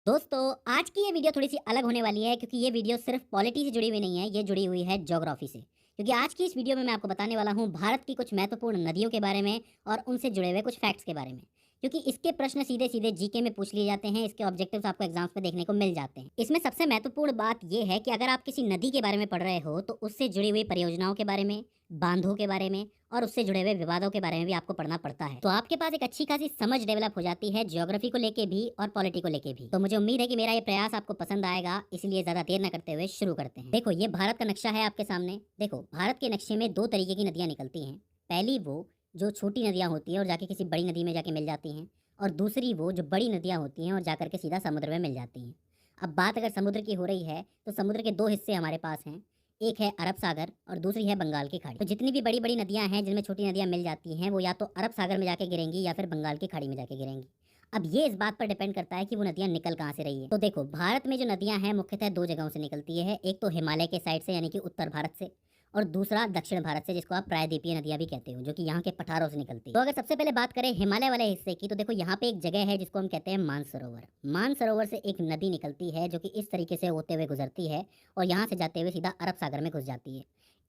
दोस्तों, आज की ये वीडियो थोड़ी-सी अलग होने वाली है क्योंकि ये वीडियो सिर्फ़ पॉलिटी से जुड़ी हुई नहीं है, ये जुड़ी हुई है ज्योग्राफ़ी से। क्योंकि आज की इस वीडियो में मैं आपको बताने वाला हूँ भारत की कुछ महत्वपूर्ण नदियों के बारे में और उनसे जुड़े हुए कुछ फैक्ट्स के बारे में। क्योंकि इसके प्रश्न सीधे-सीधे जीके में पूछ लिए जाते हैं, इसके ऑब्जेक्टिव्स आपको एग्ज़ाम्स में देखने को मिल जाते हैं। इसमें सबसे महत्वपूर्ण बात ये है कि अगर आप किसी नदी के बारे में पढ़ रहे हो, तो उससे जुड़ी हुई परियोजनाओं के बारे में, बांधों के बारे में और उससे जुड़े हुए विवादों के बारे में भी आपको पढ़ना पड़ता है। तो आपके पास एक अच्छी खासी समझ डेवलप हो जाती है ज्योग्राफी को लेके भी और पॉलिटी को लेके भी। तो मुझे उम्मीद है कि मेरा ये प्रयास आपको पसंद आएगा, इसलिए ज्यादा देर न करते हुए शुरू करते हैं। देखो, ये भारत का नक्शा है आपके सामने। देखो, भारत के नक्शे में दो तरीके की नदियां निकलती हैं। पहली वो जो छोटी नदियां होती हैं और जाके किसी बड़ी नदी में जाके मिल जाती हैं, और दूसरी वो जो बड़ी नदियां होती हैं और जाकर के सीधा समुद्र में मिल जाती हैं। अब बात अगर समुद्र की हो रही है तो समुद्र के दो हिस्से हमारे पास हैं। एक है अरब सागर और दूसरी है बंगाल की खाड़ी। तो जितनी भी बड़ी बड़ी नदियां हैं जिनमें छोटी नदियां मिल जाती हैं, वो या तो अरब सागर में जाके गिरेंगी या फिर बंगाल की खाड़ी में जाके गिरेंगी। अब ये इस बात पर डिपेंड करता है कि वो नदियां निकल कहाँ से रही है। तो देखो, भारत में जो नदियां हैं मुख्यतः दो जगहों से निकलती है। एक तो हिमालय के साइड से यानी कि उत्तर भारत से, और दूसरा दक्षिण भारत से, जिसको आप प्रायद्वीपीय नदियां भी कहते हो, जो कि यहाँ के पठारों से निकलती है। तो अगर सबसे पहले बात करें हिमालय वाले हिस्से की, तो देखो यहाँ पे एक जगह है जिसको हम कहते हैं मानसरोवर। मानसरोवर से एक नदी निकलती है जो कि इस तरीके से होते हुए गुजरती है और यहाँ से जाते हुए सीधा अरब सागर में घुस जाती है।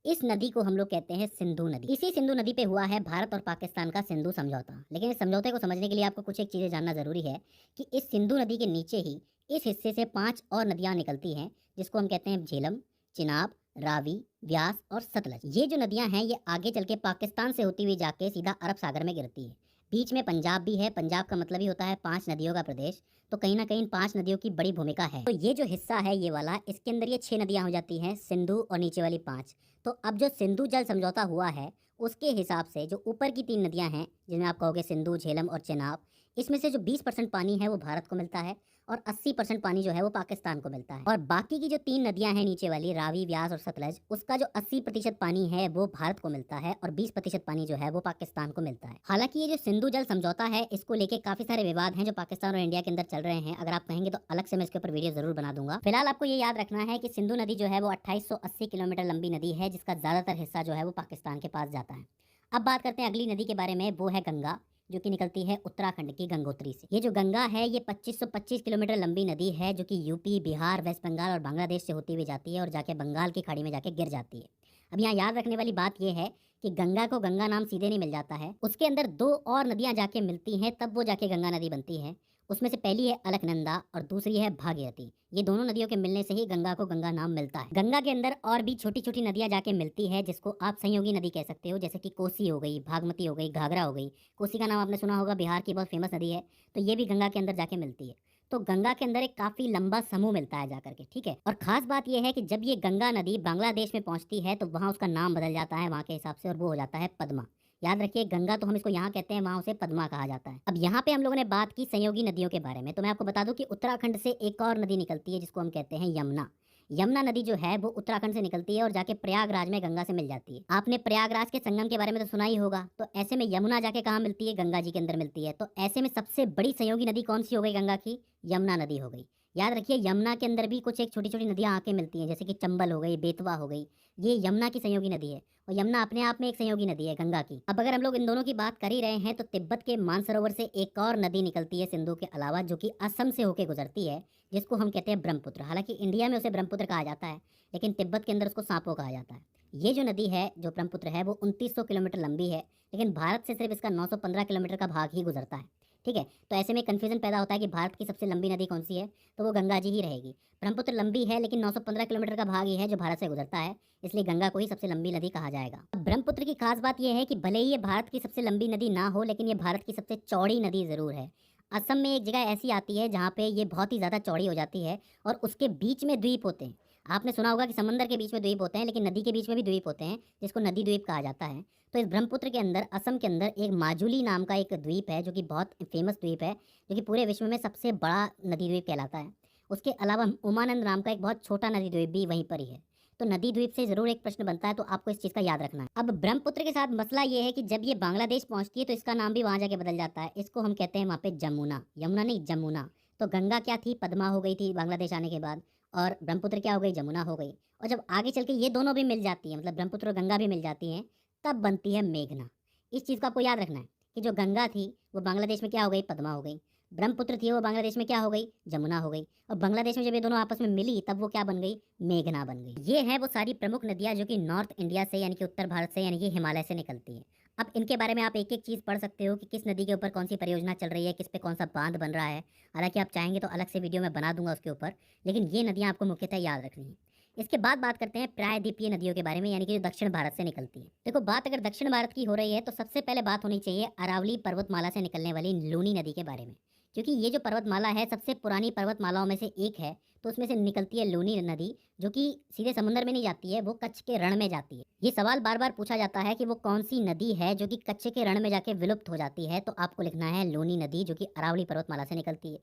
इस नदी को हम लोग कहते हैं सिंधु नदी। इसी सिंधु नदी पे हुआ है भारत और पाकिस्तान का सिंधु समझौता। लेकिन इस समझौते को समझने के लिए आपको कुछ एक चीजें जानना जरूरी है कि इस सिंधु नदी के नीचे ही इस हिस्से से 5 और नदियां निकलती हैं, जिसको हम कहते हैं झेलम, चिनाब, रावी, व्यास और सतलज। ये जो नदियां हैं ये आगे चल के पाकिस्तान से होती हुई जाके सीधा अरब सागर में गिरती है। बीच में पंजाब भी है। पंजाब का मतलब ही होता है 5 नदियों का प्रदेश। तो कहीं ना कहीं इन 5 नदियों की बड़ी भूमिका है। तो ये जो हिस्सा है ये वाला, इसके अंदर ये 6 नदियां हो जाती हैं, सिंधु और नीचे वाली 5। तो अब जो सिंधु जल समझौता हुआ है उसके हिसाब से जो ऊपर की 3 नदियां हैं, जिनमें आप कहोगे सिंधु, झेलम और चेनाब, इसमें से जो 20% पानी है वो भारत को मिलता है और 80% पानी जो है वो पाकिस्तान को मिलता है। और बाकी की जो 3 नदियां हैं नीचे वाली, रावी, व्यास और सतलज, उसका जो 80% पानी है वो भारत को मिलता है और 20% पानी जो है वो पाकिस्तान को मिलता है। हालांकि ये जो सिंधु जल समझौता है इसको लेके काफी सारे विवाद हैं जो पाकिस्तान और इंडिया के अंदर चल रहे हैं। अगर आप कहेंगे तो अलग से मैं इसके ऊपर वीडियो जरूर बना दूंगा। फिलहाल आपको ये याद रखना है कि सिंधु नदी जो है वो 2880 किलोमीटर लंबी नदी है, जिसका ज्यादातर हिस्सा जो है वो पाकिस्तान के पास जाता है। अब बात करते हैं अगली नदी के बारे में, वो है गंगा, जो कि निकलती है उत्तराखंड की गंगोत्री से। ये जो गंगा है ये 2525 किलोमीटर लंबी नदी है, जो कि यूपी, बिहार, वेस्ट बंगाल और बांग्लादेश से होती हुई जाती है और जाके बंगाल की खाड़ी में जाके गिर जाती है। अब यहाँ याद रखने वाली बात यह है कि गंगा को गंगा नाम सीधे नहीं मिल जाता है, उसके अंदर 2 और नदियां जाके मिलती हैं, तब वो जाके गंगा नदी बनती है। उसमें से पहली है अलकनंदा और दूसरी है भागीरथी। ये दोनों नदियों के मिलने से ही गंगा को गंगा नाम मिलता है। गंगा के अंदर और भी छोटी छोटी नदियां जाके मिलती है, जिसको आप संयोगी नदी कह सकते हो, जैसे कि कोसी हो गई, भागमती हो गई, घाघरा हो गई। कोसी का नाम आपने सुना होगा, बिहार की बहुत फेमस नदी है। तो ये भी गंगा के अंदर जाके मिलती है। तो गंगा के अंदर एक काफी लंबा समूह मिलता है जाकर के, ठीक है। और खास बात यह है कि जब ये गंगा नदी बांग्लादेश में पहुंचती है तो वहां उसका नाम बदल जाता है वहां के हिसाब से, और वो हो जाता है पद्मा। याद रखिए, गंगा तो हम इसको यहाँ कहते हैं, वहां उसे पद्मा कहा जाता है। अब यहाँ पे हम लोगों ने बात की संयोगी नदियों के बारे में, तो मैं आपको बता दूं कि उत्तराखंड से एक और नदी निकलती है जिसको हम कहते हैं यमुना। यमुना नदी जो है वो उत्तराखंड से निकलती है और जाके प्रयागराज में गंगा से मिल जाती है। आपने प्रयागराज के संगम के बारे में तो सुना ही होगा। तो ऐसे में यमुना जाके कहाँ मिलती है? गंगा जी के अंदर मिलती है। तो ऐसे में सबसे बड़ी संयोगी नदी कौन सी हो गई गंगा की? यमुना नदी हो गई। याद रखिए, यमुना के अंदर भी कुछ एक छोटी छोटी नदियां आके मिलती हैं, जैसे कि चंबल हो गई, बेतवा हो गई। ये यमुना की संयोगी नदी है और यमुना अपने आप में एक संयोगी नदी है गंगा की। अब अगर हम लोग इन दोनों की बात कर ही रहे हैं तो तिब्बत के मानसरोवर से एक और नदी निकलती है सिंधु के अलावा, जो कि असम से होकर गुजरती है, जिसको हम कहते हैं ब्रह्मपुत्र। हालांकि इंडिया में उसे ब्रह्मपुत्र कहा जाता है, लेकिन तिब्बत के अंदर उसको सांपो कहा जाता है। ये जो नदी है, जो ब्रह्मपुत्र है, वो 2900 किलोमीटर लंबी है, लेकिन भारत से सिर्फ इसका 915 किलोमीटर का भाग ही गुजरता है, ठीक है। तो ऐसे में कंफ्यूजन पैदा होता है कि भारत की सबसे लंबी नदी कौन सी है, तो वो गंगा जी ही रहेगी। ब्रह्मपुत्र लंबी है लेकिन 915 किलोमीटर का भाग ही है जो भारत से गुजरता है, इसलिए गंगा को ही सबसे लंबी नदी कहा जाएगा। अब ब्रह्मपुत्र की खास बात यह है कि भले ही ये भारत की सबसे लंबी नदी ना हो, लेकिन ये भारत की सबसे चौड़ी नदी जरूर है। असम में एक जगह ऐसी आती है जहाँ पे ये बहुत ही ज़्यादा चौड़ी हो जाती है और उसके बीच में द्वीप होते हैं। आपने सुना होगा कि समंदर के बीच में द्वीप होते हैं, लेकिन नदी के बीच में भी द्वीप होते हैं, जिसको नदी द्वीप कहा जाता है। तो इस ब्रह्मपुत्र के अंदर, असम के अंदर, एक माजुली नाम का एक द्वीप है जो कि बहुत फेमस द्वीप है, जो कि पूरे विश्व में सबसे बड़ा नदी द्वीप कहलाता है। उसके अलावा उमानंद नाम का एक बहुत छोटा नदी द्वीप भी वहीं पर ही है। तो नदी द्वीप से जरूर एक प्रश्न बनता है, तो आपको इस चीज का याद रखना है। अब ब्रह्मपुत्र के साथ मसला ये है कि जब ये बांग्लादेश पहुंचती है तो इसका नाम भी वहां जाके बदल जाता है। इसको हम कहते हैं वहां पे जमुना, यमुना नहीं जमुना। तो गंगा क्या थी? पद्मा हो गई थी बांग्लादेश आने के बाद, और ब्रह्मपुत्र क्या हो गई? जमुना हो गई। और जब आगे चल के ये दोनों भी मिल जाती है, मतलब ब्रह्मपुत्र और गंगा भी मिल जाती हैं, तब बनती है मेघना। इस चीज़ को आपको याद रखना है कि जो गंगा थी वो बांग्लादेश में क्या हो गई? पद्मा हो गई। ब्रह्मपुत्र थी वो बांग्लादेश में क्या हो गई, जमुना हो गई। और बांग्लादेश में जब ये दोनों आपस में मिली तब वो क्या बन गई, मेघना बन गई। ये है वो सारी प्रमुख नदियाँ जो कि नॉर्थ इंडिया से यानी कि उत्तर भारत से यानी कि हिमालय से निकलती है। अब इनके बारे में आप एक एक चीज़ पढ़ सकते हो कि किस नदी के ऊपर कौन सी परियोजना चल रही है, किस पे कौन सा बांध बन रहा है। हालांकि आप चाहेंगे तो अलग से वीडियो में बना दूंगा उसके ऊपर, लेकिन ये नदियाँ आपको मुख्यतः याद रखनी है। इसके बाद बात करते हैं प्रायद्वीपीय नदियों के बारे में, यानी कि जो दक्षिण भारत से निकलती है। देखो, बात अगर दक्षिण भारत की हो रही है तो सबसे पहले बात होनी चाहिए अरावली पर्वतमाला से निकलने वाली लूनी नदी के बारे में, क्योंकि ये जो पर्वतमाला है सबसे पुरानी पर्वतमालाओं में से एक है। तो उसमें से निकलती है लूनी नदी, जो कि सीधे समुद्र में नहीं जाती है, वो कच्छ के रण में जाती है। ये सवाल बार बार पूछा जाता है कि वो कौन सी नदी है जो कि कच्छ के रण में जाके विलुप्त हो जाती है, तो आपको लिखना है लूनी नदी, जो कि अरावली पर्वतमाला से निकलती है।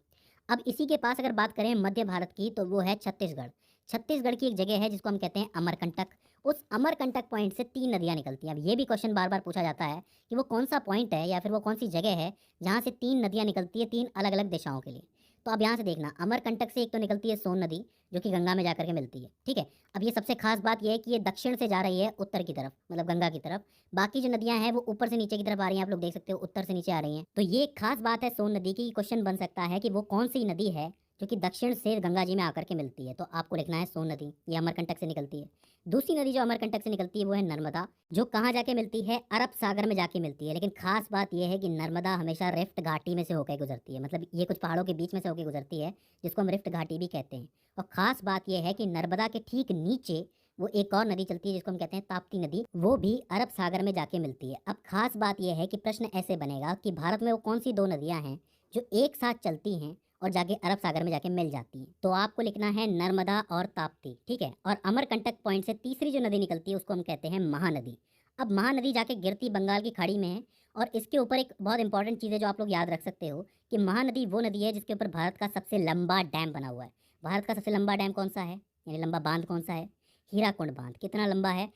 अब इसी के पास अगर बात करें मध्य भारत की, तो वो है छत्तीसगढ़। छत्तीसगढ़ की एक जगह है जिसको हम कहते हैं अमरकंटक। उस अमरकंटक पॉइंट से 3 नदियाँ निकलती हैं। अब ये भी क्वेश्चन बार बार पूछा जाता है कि वो कौन सा पॉइंट है या फिर वो कौन सी जगह है जहाँ से 3 नदियाँ निकलती है 3 अलग अलग दिशाओं के लिए। तो अब यहाँ से देखना, अमरकंटक से एक तो निकलती है सोन नदी, जो कि गंगा में जाकर के मिलती है, ठीक है। अब ये सबसे खास बात यह है कि ये दक्षिण से जा रही है उत्तर की तरफ, मतलब गंगा की तरफ। बाकी जो नदियां हैं वो ऊपर से नीचे की तरफ आ रही हैं, आप लोग देख सकते हो उत्तर से नीचे आ रही हैं। तो ये एक खास बात है सोन नदी की। क्वेश्चन बन सकता है कि वो कौन सी नदी है जो कि दक्षिण से गंगा जी में आकर के मिलती है, तो आपको लिखना है सोन नदी, ये अमरकंटक से निकलती है। दूसरी नदी जो अमरकंटक से निकलती है वो है नर्मदा, जो कहाँ जाके मिलती है, अरब सागर में जाके मिलती है। लेकिन खास बात यह है कि नर्मदा हमेशा रिफ्ट घाटी में से होकर गुजरती है, मतलब ये कुछ पहाड़ों के बीच में से होकर गुजरती है, जिसको हम रिफ्ट घाटी भी कहते हैं। और खास बात यह है कि नर्मदा के ठीक नीचे वो एक और नदी चलती है जिसको हम कहते हैं ताप्ती नदी, वो भी अरब सागर में जाके मिलती है। अब खास बात यह है कि प्रश्न ऐसे बनेगा कि भारत में वो कौन सी 2 नदियां हैं जो एक साथ चलती हैं और जाके अरब सागर में जाके मिल जाती हैं। तो आपको लिखना है नर्मदा और ताप्ती, ठीक है। और अमरकंटक पॉइंट से तीसरी जो नदी निकलती है उसको हम कहते हैं महानदी। अब महानदी जाके गिरती बंगाल की खाड़ी में है। और इसके ऊपर एक बहुत इंपॉर्टेंट चीज़ है जो आप लोग याद रख सकते हो कि महानदी वो नदी है जिसके ऊपर भारत का सबसे लंबा डैम बना हुआ है। भारत का सबसे लंबा डैम कौन सा है, यानी लंबा बांध कौन सा है, हीराकुंड बांध। कितना लंबा है,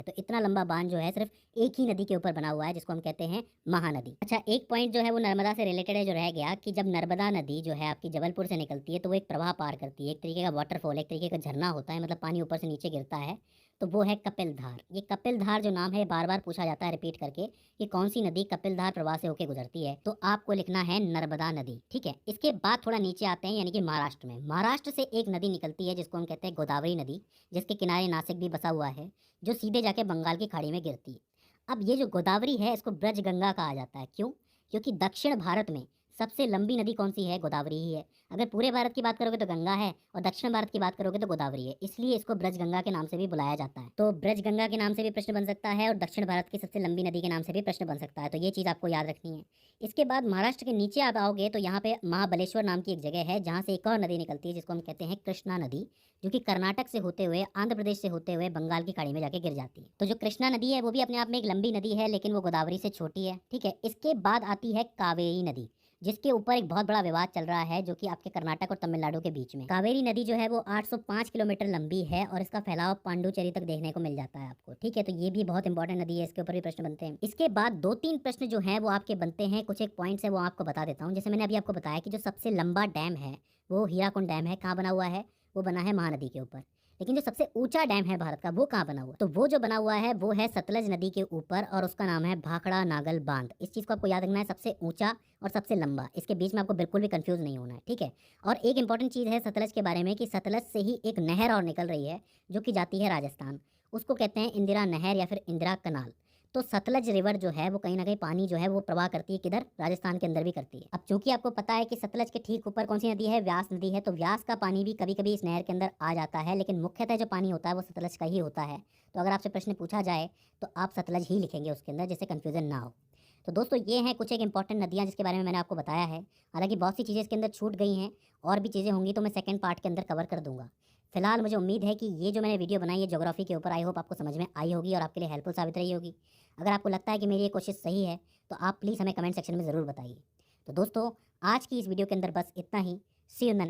तो इतना लंबा बांध जो है सिर्फ एक ही नदी के ऊपर बना हुआ है, जिसको हम कहते हैं महानदी। अच्छा, एक पॉइंट जो है वो नर्मदा से रिलेटेड है जो रह गया, कि जब नर्मदा नदी जो है आपकी जबलपुर से निकलती है तो वो एक प्रवाह पार करती है, एक तरीके का वाटरफॉल, एक तरीके का झरना होता है, मतलब पानी ऊपर से नीचे गिरता है। तो वो है कपिल धार। ये कपिल धार जो नाम है बार बार पूछा जाता है रिपीट करके कि कौन सी नदी कपिल धार प्रवाह से होकर गुजरती है, तो आपको लिखना है नर्मदा नदी, ठीक है। इसके बाद थोड़ा नीचे आते हैं, यानी कि महाराष्ट्र में। महाराष्ट्र से एक नदी निकलती है जिसको हम कहते हैं गोदावरी नदी, जिसके किनारे नासिक भी बसा हुआ है, जो सीधे जाके बंगाल की खाड़ी में गिरती है। अब ये जो गोदावरी है इसको ब्रज गंगा कहा जाता है। क्यों? क्योंकि दक्षिण भारत में सबसे लंबी नदी कौन सी है, गोदावरी ही है। अगर पूरे भारत की बात करोगे तो गंगा है, और दक्षिण भारत की बात करोगे तो गोदावरी है, इसलिए इसको ब्रज गंगा के नाम से भी बुलाया जाता है। तो ब्रज गंगा के नाम से भी प्रश्न बन सकता है और दक्षिण भारत की सबसे लंबी नदी के नाम से भी प्रश्न बन सकता है, तो ये चीज़ आपको याद रखनी है। इसके बाद महाराष्ट्र के नीचे आप आओगे तो यहाँ पे महाबलेश्वर नाम की एक जगह है जहाँ से एक और नदी निकलती है जिसको हम कहते हैं कृष्णा नदी, जो कि कर्नाटक से होते हुए आंध्र प्रदेश से होते हुए बंगाल की खाड़ी में जाके गिर जाती है। तो जो कृष्णा नदी है वो भी अपने आप में एक लंबी नदी है, लेकिन वो गोदावरी से छोटी है, ठीक है। इसके बाद आती है कावेरी नदी, जिसके ऊपर एक बहुत बड़ा विवाद चल रहा है, जो कि आपके कर्नाटक और तमिलनाडु के बीच में। कावेरी नदी जो है वो 805 किलोमीटर लंबी है और इसका फैलाव पांडुचेरी तक देखने को मिल जाता है आपको, ठीक है। तो ये भी बहुत इंपॉर्टेंट नदी है, इसके ऊपर भी प्रश्न बनते हैं। इसके बाद 2-3 प्रश्न जो है वो आपके बनते हैं, कुछ एक पॉइंट्स है वो आपको बता देता हूँ। जैसे मैंने अभी आपको बताया कि जो सबसे लंबा डैम है वो हीराकुंड डैम है। कहाँ बना हुआ है, वो बना है महानदी के ऊपर। लेकिन जो सबसे ऊंचा डैम है भारत का वो कहाँ बना हुआ, तो वो जो बना हुआ है वो है सतलज नदी के ऊपर, और उसका नाम है भाखड़ा नागल बांध। इस चीज़ को आपको याद रखना है, सबसे ऊंचा और सबसे लंबा, इसके बीच में आपको बिल्कुल भी कंफ्यूज नहीं होना है, ठीक है। और एक इंपॉर्टेंट चीज़ है सतलज के बारे में कि सतलज से ही एक नहर और निकल रही है जो कि जाती है राजस्थान, उसको कहते हैं इंदिरा नहर या फिर इंदिरा कनाल। तो सतलज रिवर जो है वो कहीं ना कहीं पानी जो है वो प्रवाह करती है किधर, राजस्थान के अंदर भी करती है। अब चूंकि आपको पता है कि सतलज के ठीक ऊपर कौन सी नदी है, व्यास नदी है, तो व्यास का पानी भी कभी कभी इस नहर के अंदर आ जाता है, लेकिन मुख्यतः जो पानी होता है वो सतलज का ही होता है। तो अगर आपसे प्रश्न पूछा जाए तो आप सतलज ही लिखेंगे उसके अंदर, जिससे कन्फ्यूजन ना हो। तो दोस्तों ये हैं कुछ एक इंपॉर्टेंट नदियाँ जिसके बारे में मैंने आपको बताया है। हालांकि बहुत सी चीज़ें इसके अंदर छूट गई हैं, और भी चीज़ें होंगी तो मैं सेकंड पार्ट के अंदर कवर कर दूंगा। फिलहाल मुझे उम्मीद है कि ये जो मैंने वीडियो बनाई है ज्योग्राफी के ऊपर, आई होप आपको समझ में आई होगी और आपके लिए हेल्पफुल साबित रही होगी। अगर आपको लगता है कि मेरी ये कोशिश सही है तो आप प्लीज़ हमें कमेंट सेक्शन में ज़रूर बताइए। तो दोस्तों आज की इस वीडियो के अंदर बस इतना ही। सी यू इन द